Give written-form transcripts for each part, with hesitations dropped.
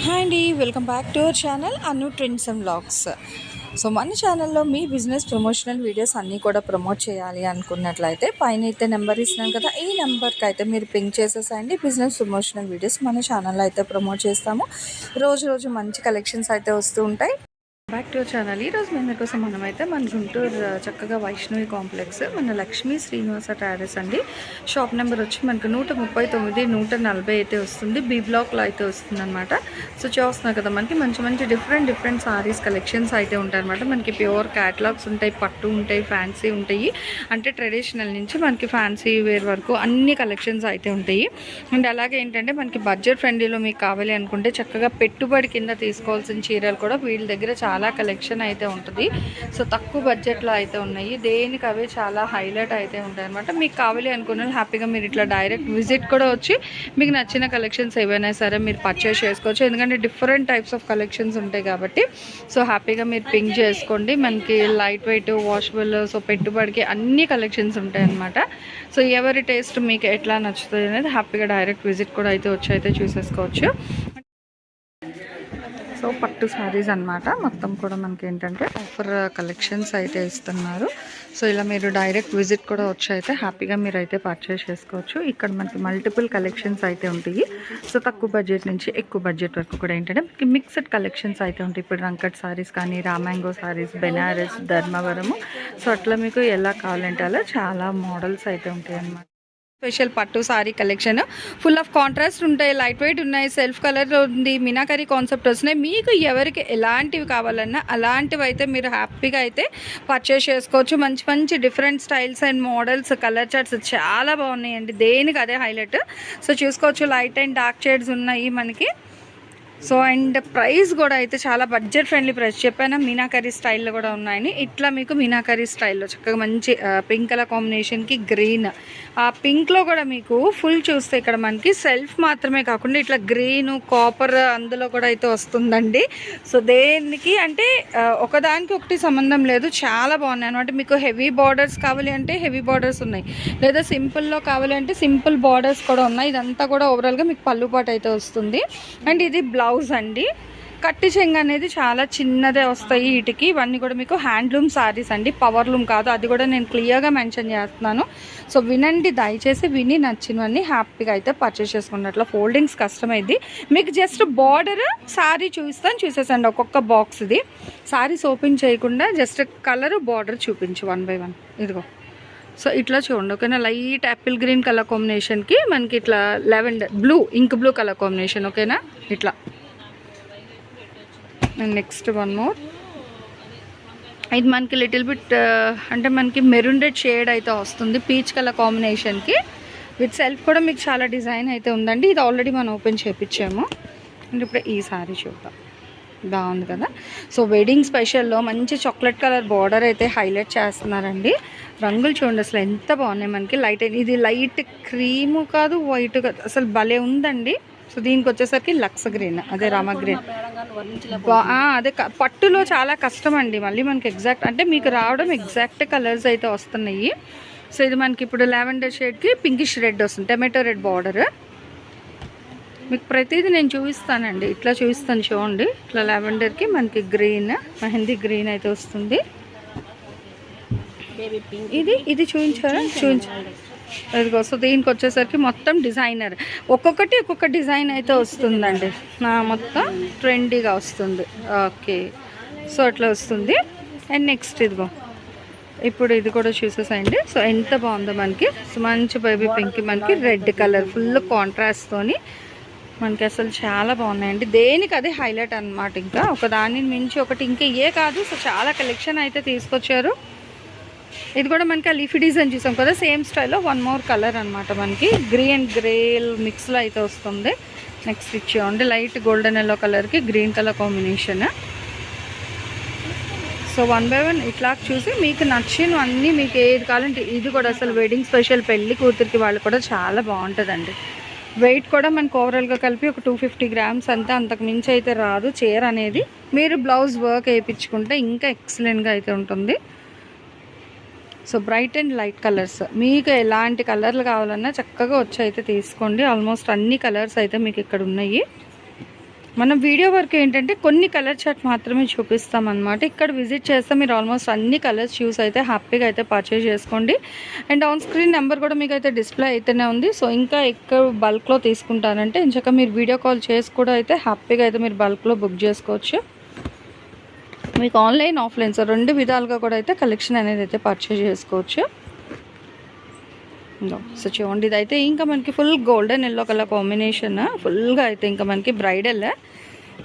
Hi అండి, welcome back to our channel Anu trends and vlogs. So మన ఛానల్లో మీ business promotional videos అన్నీ కూడా ప్రమోట్ చేయాలి అనుకున్నట్లయితే పైన అయితే నెంబర్ ఇస్తున్నాను కదా, ఈ నెంబర్కి అయితే మీరు పింక్ చేసేసండి. బిజినెస్ ప్రమోషనల్ వీడియోస్ మన ఛానల్లో అయితే ప్రమోట్ చేస్తాము. రోజు మంచి కలెక్షన్స్ అయితే వస్తూ ఉంటాయి. Back to channel. ఈరోజు మీ కోసం మనమైతే మన గుంటూరు చక్కగా వైష్ణవి కాంప్లెక్స్ మన లక్ష్మీ శ్రీనివాస ట్రావెల్స్ అండి. షాప్ నెంబర్ వచ్చి మనకు 139 140 అయితే వస్తుంది. బి బ్లాక్లో అయితే వస్తుంది అనమాట. సో చూస్తున్నారు కదా, మనకి మంచి డిఫరెంట్ సారీస్ కలెక్షన్స్ అయితే ఉంటాయి అనమాట. మనకి ప్యూర్ క్యాటలాగ్స్ ఉంటాయి, పట్టు ఉంటాయి, ఫ్యాన్సీ ఉంటాయి. అంటే ట్రెడిషనల్ నుంచి మనకి ఫ్యాన్సీ వేర్ వరకు అన్ని కలెక్షన్స్ అయితే ఉంటాయి. అండ్ అలాగే ఏంటంటే మనకి బడ్జెట్ ఫ్రెండ్లీలో మీకు కావాలి అనుకుంటే చక్కగా పెట్టుబడి కింద తీసుకోవాల్సిన చీరలు కూడా వీళ్ళ దగ్గర చాలా కలెక్షన్ అయితే ఉంటుంది. సో తక్కువ బడ్జెట్లో అయితే ఉన్నాయి. దేనికి అవే చాలా హైలైట్ అయితే ఉంటాయి అనమాట. మీకు కావాలి అనుకున్న హ్యాపీగా మీరు ఇట్లా డైరెక్ట్ విజిట్ కూడా వచ్చి మీకు నచ్చిన కలెక్షన్స్ ఏవైనా సరే మీరు పర్చేస్ చేసుకోవచ్చు. ఎందుకంటే డిఫరెంట్ టైప్స్ ఆఫ్ కలెక్షన్స్ ఉంటాయి కాబట్టి సో హ్యాపీగా మీరు పింక్ చేసుకోండి. మనకి లైట్ వెయిట్, వాషబుల్, సో పెట్టుబడికి అన్ని కలెక్షన్స్ ఉంటాయి అనమాట. సో ఎవరి టేస్ట్ మీకు ఎట్లా నచ్చుతుంది అనేది హ్యాపీగా డైరెక్ట్ విజిట్ కూడా అయితే వచ్చి అయితే చూసేసుకోవచ్చు. సో పట్టు శారీస్ అనమాట. మొత్తం కూడా మనకి ఏంటంటే ఆఫర్ కలెక్షన్స్ అయితే ఇస్తున్నారు. సో ఇలా మీరు డైరెక్ట్ విజిట్ కూడా వచ్చి అయితే హ్యాపీగా మీరు అయితే పర్చేస్ చేసుకోవచ్చు. ఇక్కడ మనకి మల్టిపుల్ కలెక్షన్స్ అయితే ఉంటాయి. సో తక్కువ బడ్జెట్ నుంచి ఎక్కువ బడ్జెట్ వరకు కూడా ఏంటంటే మనకి మిక్స్డ్ కలెక్షన్స్ అయితే ఉంటాయి. ఇప్పుడు రంకట్ శారీస్ కానీ, రామాంగో శారీస్, బెనారస్, ధర్మవరము, సో అట్లా మీకు ఎలా కావాలంటే అలా చాలా మోడల్స్ అయితే ఉంటాయి అన్నమాట. స్పెషల్ పట్టు sorry collection full of contrast ఉంటాయి, లైట్ వెయిట్ ఉన్నాయి, సెల్ఫ్ కలర్ ఉంది, మీనాకరీ కాన్సెప్ట్ వస్తున్నాయి. మీకు ఎవరికి ఎలాంటివి కావాలన్నా అలాంటివి అయితే మీరు హ్యాపీగా అయితే పర్చేస్ చేసుకోవచ్చు. మంచి different styles and models, colour charts చాలా బాగున్నాయండి. దేనికి అదే హైలైట్. సో చూసుకోవచ్చు, లైట్ అండ్ డార్క్ షేడ్స్ ఉన్నాయి మనకి. సో అండ్ ప్రైస్ కూడా అయితే చాలా బడ్జెట్ ఫ్రెండ్లీ ప్రైస్ చెప్పాను. మీనాకరీ స్టైల్లో కూడా ఉన్నాయని. ఇట్లా మీకు మీనాకరీ స్టైల్లో చక్కగా మంచి పింక్ కలర్ కాంబినేషన్కి గ్రీన్, ఆ పింక్లో కూడా మీకు ఫుల్ చూస్తే ఇక్కడ మనకి సెల్ఫ్ మాత్రమే కాకుండా ఇట్లా గ్రీను, కాపర్ అందులో కూడా అయితే వస్తుందండి. సో దేనికి అంటే ఒకదానికి ఒకటి సంబంధం లేదు, చాలా బాగున్నాయి అనమాట. మీకు హెవీ బార్డర్స్ కావాలి అంటే హెవీ బార్డర్స్ ఉన్నాయి, లేదా సింపుల్లో కావాలి అంటే సింపుల్ బార్డర్స్ కూడా ఉన్నాయి. ఇదంతా కూడా ఓవరాల్గా మీకు పళ్ళు పాటు అయితే వస్తుంది. అండ్ ఇది బ్లౌజ్ అండి. కట్టి చెంగ అనేది చాలా చిన్నదే వస్తాయి వీటికి. ఇవన్నీ కూడా మీకు హ్యాండ్లూమ్ సారీస్ అండి, పవర్లూమ్ కాదు. అది కూడా నేను క్లియర్గా మెన్షన్ చేస్తున్నాను. సో వినండి, దయచేసి విని నచ్చినవన్నీ హ్యాపీగా అయితే పర్చేస్ చేసుకున్నట్లు. ఫోల్డింగ్స్ కష్టమైంది. మీకు జస్ట్ బార్డర్ సారీ చూసేసండి ఒక్కొక్క బాక్స్. ఇది సారీస్ ఓపెన్ చేయకుండా జస్ట్ కలర్ బార్డర్ చూపించు 1 by 1. ఇదిగో సో ఇట్లా చూడండి, ఓకేనా. లైట్ యాపిల్ గ్రీన్ కలర్ కాంబినేషన్కి మనకి ఇట్లా lavender blue, ink blue colour combination, ఓకేనా. ఇట్లా అండ్ నెక్స్ట్ వన్ మోర్. ఇది మనకి లిటిల్ బిట్ అంటే మనకి మెరూన్ రెడ్ షేడ్ అయితే వస్తుంది, పీచ్ కలర్ కాంబినేషన్కి. విత్ సెల్ఫ్ కూడా మీకు చాలా డిజైన్ అయితే ఉందండి. ఇది ఆల్రెడీ మనం ఓపెన్ చేయించాము. అండ్ ఇప్పుడు ఈ సారీ చూద్దాం, బాగుంది కదా. సో వెడ్డింగ్ స్పెషల్లో మంచి చాక్లెట్ కలర్ బార్డర్ అయితే హైలైట్ చేస్తున్నారండి. రంగులు చూడండి అసలు ఎంత బాగున్నాయి మనకి. లైట్, ఇది లైట్ క్రీము కాదు, వైట్ కాదు, అసలు భలే ఉందండి. సో దీనికి వచ్చేసరికి లక్స్ గ్రీన్, అదే రామ గ్రీన్. అదే పట్టులో చాలా కష్టం అండి మళ్ళీ మనకి ఎగ్జాక్ట్ అంటే మీకు రావడం ఎగ్జాక్ట్ కలర్స్ అయితే వస్తున్నాయి. సో ఇది మనకి ఇప్పుడు లావెండర్ షేడ్కి పింకిష్ రెడ్ వస్తుంది, టమాటో రెడ్ బార్డర్. మీకు ప్రతిదీ నేను చూపిస్తానండి, ఇట్లా చూపిస్తాను చూడండి. ఇట్లా లావెండర్కి మనకి గ్రీన్, మెహందీ గ్రీన్ అయితే వస్తుంది. ఇది చూపించారా, చూపించారు ఇదిగో. సో దీనికి వచ్చేసరికి మొత్తం డిజైనర్, ఒక్కొక్క డిజైన్ అయితే వస్తుందండి. మొత్తం ట్రెండీగా వస్తుంది, ఓకే. సో అట్లా వస్తుంది. అండ్ నెక్స్ట్ ఇదిగో, ఇప్పుడు ఇది కూడా చూసేసాయండి. సో ఎంత బాగుందో మనకి. సో మంచి బేబీ పింక్, మనకి రెడ్ కలర్ ఫుల్ కాంట్రాస్ట్తోని మనకి అసలు చాలా బాగున్నాయండి. దేనికి అదే హైలైట్ అనమాట. ఇంకా ఒక దానిని మించి ఒకటి ఇంకా ఏ కాదు. సో చాలా కలెక్షన్ అయితే తీసుకొచ్చారు. ఇది కూడా మనకి ఆ లీఫీ డిజైన్ చూసాం కదా, సేమ్ స్టైల్లో 1 more కలర్ అనమాట. మనకి గ్రీన్ అండ్ గ్రే మిక్స్లో అయితే వస్తుంది. నెక్స్ట్ ఇచ్చేయండి, లైట్ గోల్డెన్ ఎల్లో కలర్కి green colour combination. So 1 by 1 ఇట్లా చూసి మీకు నచ్చినవన్నీ మీకు ఏది కావాలంటే. ఇది కూడా అసలు వెడ్డింగ్ స్పెషల్, పెళ్లి కూతురికి వాళ్ళు కూడా చాలా బాగుంటుందండి. వెయిట్ కూడా మనకు ఓవరాల్గా కలిపి ఒక 250 grams అంతే, అంతకు మించి అయితే రాదు చీర అనేది. మీరు బ్లౌజ్ వర్క్ వేయించుకుంటే ఇంకా ఎక్సలెంట్గా అయితే ఉంటుంది. So bright and light colours, మీకు ఎలాంటి కలర్లు కావాలన్నా చక్కగా వచ్చి అయితే తీసుకోండి. ఆల్మోస్ట్ అన్ని కలర్స్ అయితే మీకు ఇక్కడ ఉన్నాయి. మనం వీడియో వరకు ఏంటంటే కొన్ని కలర్ చార్ట్ మాత్రమే చూపిస్తాం అనమాట. ఇక్కడ విజిట్ చేస్తే మీరు ఆల్మోస్ట్ అన్ని కలర్స్ చూస్ అయితే హ్యాపీగా అయితే పర్చేజ్ చేసుకోండి. అండ్ ఆన్ స్క్రీన్ నెంబర్ కూడా మీకు అయితే డిస్ప్లే అయితేనే ఉంది. సో ఇంకా ఎక్కువ బల్క్లో తీసుకుంటారంటే ఇంచక మీరు వీడియో కాల్ చేసి కూడా అయితే హ్యాపీగా అయితే మీరు బల్క్లో బుక్ చేసుకోవచ్చు. మీకు ఆన్లైన్ ఆఫ్లైన్ సో 2 విధాలుగా కూడా అయితే కలెక్షన్ అనేది అయితే పర్చేజ్ చేసుకోవచ్చు. సో చూడండి, ఇదైతే ఇంకా మనకి full golden yellow colour combination, ఫుల్గా అయితే ఇంకా మనకి బ్రైడల్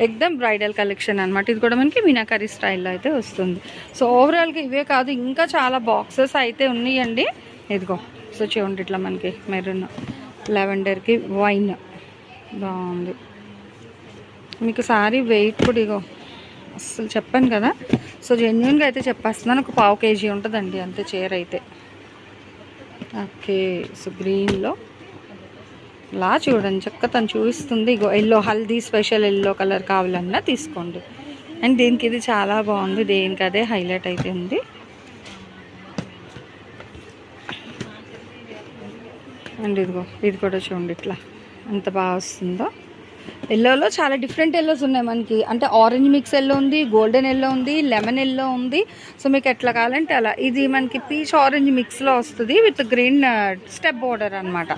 ఎక్దమ్ బ్రైడల్ కలెక్షన్ అనమాట. ఇది కూడా మనకి మీనాకరీ స్టైల్లో అయితే వస్తుంది. సో ఓవరాల్గా ఇవే కాదు ఇంకా చాలా బాక్సెస్ అయితే ఉన్నాయండి. ఇదిగో సో చూడండి, ఇట్లా మనకి మెరూన్ లెవెండర్కి వైన్ బాగుంది. మీకు సారీ వెయిట్ కూడా ఇగో అసలు చెప్పాను కదా, సో జెన్యున్గా అయితే చెప్పేస్తున్నాను, ఒక 1/2 kg ఉంటుందండి అంతే చీర అయితే. ఓకే, సో గ్రీన్లో లా చూడండి చక్క తను చూపిస్తుంది. ఇగో yellow haldi special yellow colour కావాలన్నా తీసుకోండి. అండ్ దీనికి ఇది చాలా బాగుంది, దేనికి అదే హైలైట్ అయితే ఉంది. అండ్ ఇదిగో ఇది కూడా చూడండి ఇట్లా ఎంత బాగా వస్తుందో. ఎల్లోలో చాలా డిఫరెంట్ ఎల్లోస్ ఉన్నాయి మనకి, అంటే ఆరెంజ్ మిక్స్ ఎల్లో ఉంది, గోల్డెన్ ఎల్లో ఉంది, లెమన్ ఎల్లో ఉంది. సో మీకు ఎట్లా కావాలంటే అలా. ఇది మనకి పీచ్ ఆరెంజ్ మిక్స్లో వస్తుంది విత్ గ్రీన్ స్టెప్ బోర్డర్ అనమాట.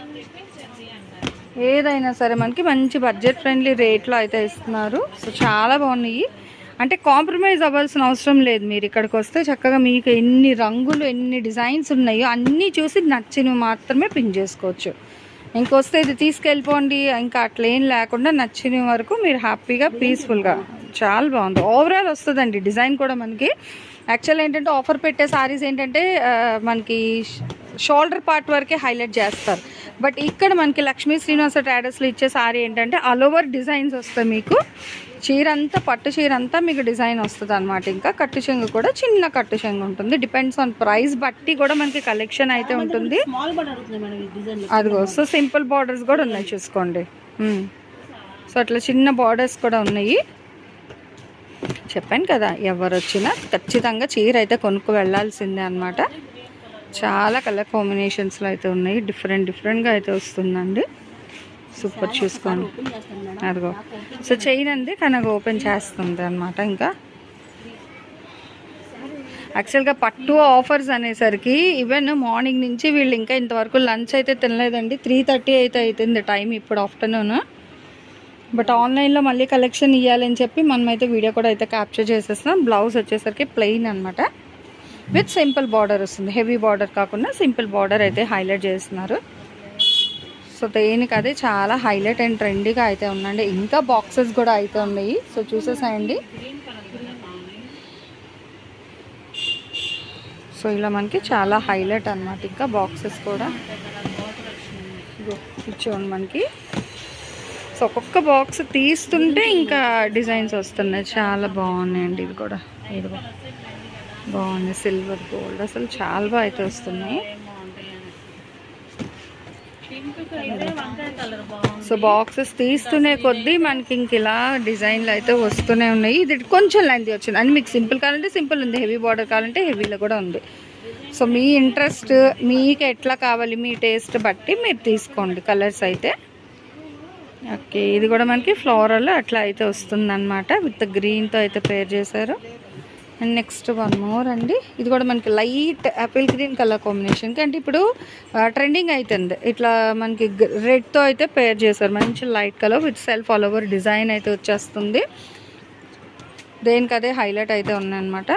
ఏదైనా సరే మనకి మంచి బడ్జెట్ ఫ్రెండ్లీ రేట్లో అయితే ఇస్తున్నారు. సో చాలా బాగున్నాయి, అంటే కాంప్రమైజ్ అవ్వాల్సిన అవసరం లేదు. మీరు ఇక్కడికి వస్తే చక్కగా మీకు ఎన్ని రంగులు ఎన్ని డిజైన్స్ ఉన్నాయో అన్నీ చూసి నచ్చినవి మాత్రమే పిన్ చేసుకోవచ్చు. ఇంకొస్తే ఇది తీసుకెళ్ళిపోండి ఇంకా అట్లా ఏం లేకుండా నచ్చిన వరకు మీరు హ్యాపీగా పీస్ఫుల్గా చాలా బాగుంది. ఓవరాల్ వస్తుందండి డిజైన్ కూడా మనకి. యాక్చువల్ ఏంటంటే ఆఫర్ పెట్టే సారీస్ ఏంటంటే మనకి షోల్డర్ పార్ట్ వరకే హైలైట్ చేస్తారు. బట్ ఇక్కడ మనకి లక్ష్మీ శ్రీనివాస ట్రేడర్స్లో ఇచ్చే సారీ ఏంటంటే ఆల్ ఓవర్ డిజైన్స్ వస్తాయి. మీకు చీర అంతా పట్టు చీర అంతా మీకు డిజైన్ వస్తుంది అనమాట. ఇంకా కట్టు చెంగు కూడా చిన్న కట్టు చెంగు ఉంటుంది. డిపెండ్స్ ఆన్ ప్రైస్ బట్టి కూడా మనకి కలెక్షన్ అయితే ఉంటుంది. అదిగో సో సింపుల్ బార్డర్స్ కూడా ఉన్నాయి చూసుకోండి. సో అట్లా చిన్న బార్డర్స్ కూడా ఉన్నాయి. చెప్పాను కదా, ఎవరు వచ్చినా ఖచ్చితంగా చీర అయితే కొనుక్కు వెళ్ళాల్సిందే అనమాట. చాలా కలర్ కాంబినేషన్స్లో అయితే ఉన్నాయి, డిఫరెంట్గా అయితే వస్తుందండి. సూపర్ చూసుకోండి. అదిగో సో చైన్ అంది కానీ ఓపెన్ చేస్తుంది అనమాట. ఇంకా యాక్చువల్గా పట్టు ఆఫర్స్ అనేసరికి ఈవెన్ మార్నింగ్ నుంచి వీళ్ళు ఇంకా ఇంతవరకు లంచ్ అయితే తినలేదండి. 3:30 అయితే అవుతుంది టైం ఇప్పుడు ఆఫ్టర్నూన్. బట్ ఆన్లైన్లో మళ్ళీ కలెక్షన్ ఇవ్వాలని చెప్పి మనమైతే వీడియో కూడా అయితే క్యాప్చర్ చేసేస్తున్నాం. బ్లౌజ్ వచ్చేసరికి ప్లెయిన్ అనమాట విత్ సింపుల్ బార్డర్ వస్తుంది. హెవీ బార్డర్ కాకుండా సింపుల్ బార్డర్ అయితే హైలైట్ చేస్తున్నారు. సో దేనికి అదే చాలా హైలైట్ అండ్ ట్రెండీగా అయితే ఉందండి. ఇంకా బాక్సెస్ కూడా అయితే ఉన్నాయి, సో చూసేసాయండి. సో ఇలా మనకి చాలా హైలైట్ అనమాట. ఇంకా బాక్సెస్ కూడా ఇచ్చేయండి మనకి. సో ఒక్కొక్క బాక్స్ తీస్తుంటే ఇంకా డిజైన్స్ వస్తున్నాయి, చాలా బాగున్నాయండి. ఇది కూడా ఇది బాగుంది, సిల్వర్ గోల్డ్ అసలు చాలా బాగా అయితే వస్తున్నాయి. సో బాక్సెస్ తీస్తూనే కొద్దీ మనకి ఇంక ఇలా డిజైన్లు అయితే వస్తూనే ఉన్నాయి. ఇది కొంచెం లెంత్ వచ్చింది అని మీకు సింపుల్ కావాలంటే సింపుల్ ఉంది, హెవీ బార్డర్ కావాలంటే హెవీలో కూడా ఉంది. సో మీ ఇంట్రెస్ట్ మీకు ఎట్లా కావాలి మీ టేస్ట్ బట్టి మీరు తీసుకోండి కలర్స్ అయితే. ఓకే, ఇది కూడా మనకి ఫ్లోరల్ అట్లా అయితే వస్తుంది అనమాట, విత్ గ్రీన్తో అయితే పేర్ చేశారు. అండ్ నెక్స్ట్ వన్ మోర్ అండి, ఇది కూడా మనకి లైట్ యాపిల్ గ్రీన్ కలర్ కాంబినేషన్కి, అంటే ఇప్పుడు ట్రెండింగ్ అవుతుంది. ఇట్లా మనకి రెడ్తో అయితే పేర్ చేశారు, మంచి light colour with self all over design అయితే వచ్చేస్తుంది. దేనికి అదే హైలైట్ అయితే ఉన్నాయన్నమాట.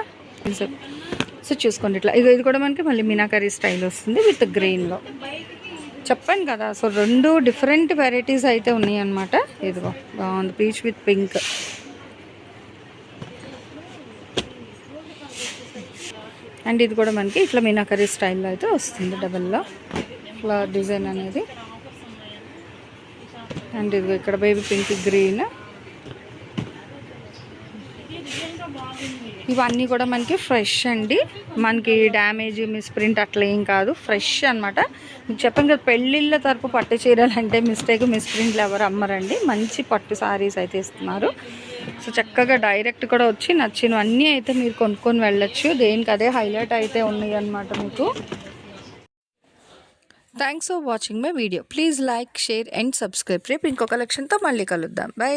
సో చూసుకోండి ఇట్లా. ఇది కూడా మనకి మళ్ళీ మీనాకరీ స్టైల్ వస్తుంది విత్ గ్రీన్లో. చెప్పాను కదా, సో 2 డిఫరెంట్ వెరైటీస్ అయితే ఉన్నాయి అన్నమాట. ఇదిగో బాగుంది, పీచ్ విత్ పింక్. అండ్ ఇది కూడా మనకి ఇట్లా మీనాకరీ స్టైల్లో అయితే వస్తుంది, డబల్లో ఫ్లవర్ డిజైన్ అనేది. అండ్ ఇది ఇక్కడ బేబీ పింక్ గ్రీన్. ఇవన్నీ కూడా మనకి ఫ్రెష్ అండి, మనకి డ్యామేజ్ మిస్ప్రింట్ అట్లా ఏం కాదు, ఫ్రెష్ అనమాట. మీకు చెప్పాను కదా, పెళ్ళిళ్ళ తరపు పట్టు చీరలు అంటే మిస్టేక్ మిస్ప్రింట్లు ఎవరు అమ్మరండి, మంచి పట్టు సారీస్ అయితే ఇస్తున్నారు. సో చక్కగా డైరెక్ట్ కూడా వచ్చి నచ్చినవన్నీ అయితే మీరు కొనుక్కొని వెళ్ళొచ్చు. దేనికి అదే హైలైట్ అయితే ఉన్నాయి అన్నమాట మీకు. Thanks for watching my video. Please like, share and subscribe. రేపు ఇంకో కలెక్షన్తో మళ్ళీ కలుద్దాం. బై.